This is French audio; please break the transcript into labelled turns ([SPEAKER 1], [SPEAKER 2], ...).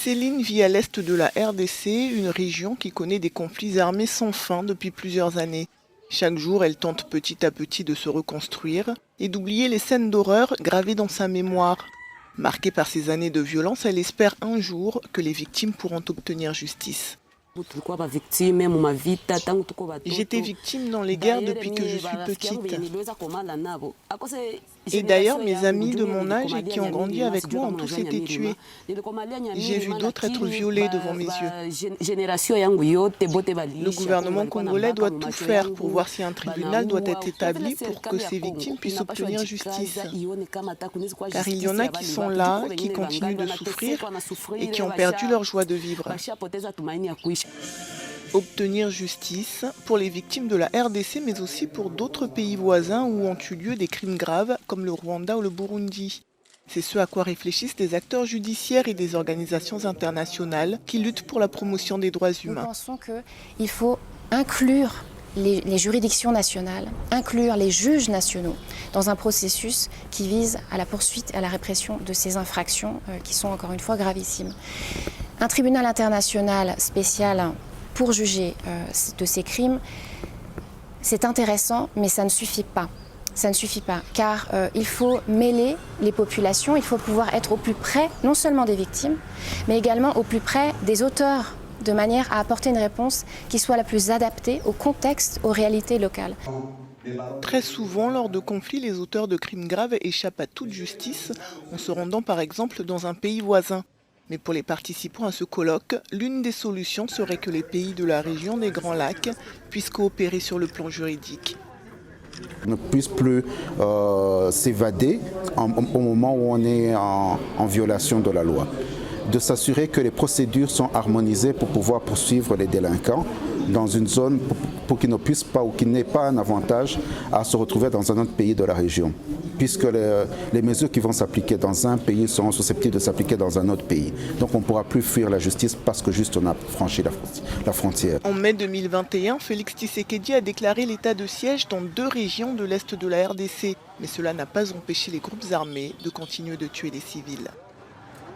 [SPEAKER 1] Céline vit à l'est de la RDC, une région qui connaît des conflits armés sans fin depuis plusieurs années. Chaque jour, elle tente petit à petit de se reconstruire et d'oublier les scènes d'horreur gravées dans sa mémoire. Marquée par ces années de violence, elle espère un jour que les victimes pourront obtenir justice. J'étais victime dans les guerres depuis que je suis petite. Et d'ailleurs, mes amis de mon âge et qui ont grandi avec moi ont tous été tués. J'ai vu d'autres être violés devant mes yeux. Le gouvernement congolais doit tout faire pour voir si un tribunal doit être établi pour que ces victimes puissent obtenir justice. Car il y en a qui sont là, qui continuent de souffrir et qui ont perdu leur joie de vivre. Obtenir justice pour les victimes de la RDC, mais aussi pour d'autres pays voisins où ont eu lieu des crimes graves, comme le Rwanda ou le Burundi. C'est ce à quoi réfléchissent des acteurs judiciaires et des organisations internationales qui luttent pour la promotion des droits humains.
[SPEAKER 2] Nous pensons qu'il faut inclure les juridictions nationales, inclure les juges nationaux dans un processus qui vise à la poursuite et à la répression de ces infractions qui sont encore une fois gravissimes. Un tribunal international spécial pour juger de ces crimes, c'est intéressant, mais ça ne suffit pas. Ça ne suffit pas, car il faut mêler les populations, il faut pouvoir être au plus près, non seulement des victimes, mais également au plus près des auteurs, de manière à apporter une réponse qui soit la plus adaptée au contexte, aux réalités locales.
[SPEAKER 1] Très souvent, lors de conflits, les auteurs de crimes graves échappent à toute justice en se rendant par exemple dans un pays voisin. Mais pour les participants à ce colloque, l'une des solutions serait que les pays de la région des Grands Lacs puissent coopérer sur le plan juridique.
[SPEAKER 3] On ne puisse plus s'évader au moment où on est en violation de la loi. De s'assurer que les procédures sont harmonisées pour pouvoir poursuivre les délinquants dans une zone pour qu'ils ne puissent pas ou qu'ils n'aient pas un avantage à se retrouver dans un autre pays de la région. Puisque les mesures qui vont s'appliquer dans un pays seront susceptibles de s'appliquer dans un autre pays. Donc on ne pourra plus fuir la justice parce que juste on a franchi la frontière.
[SPEAKER 1] En mai 2021, Félix Tshisekedi a déclaré l'état de siège dans 2 régions de l'est de la RDC. Mais cela n'a pas empêché les groupes armés de continuer de tuer les civils.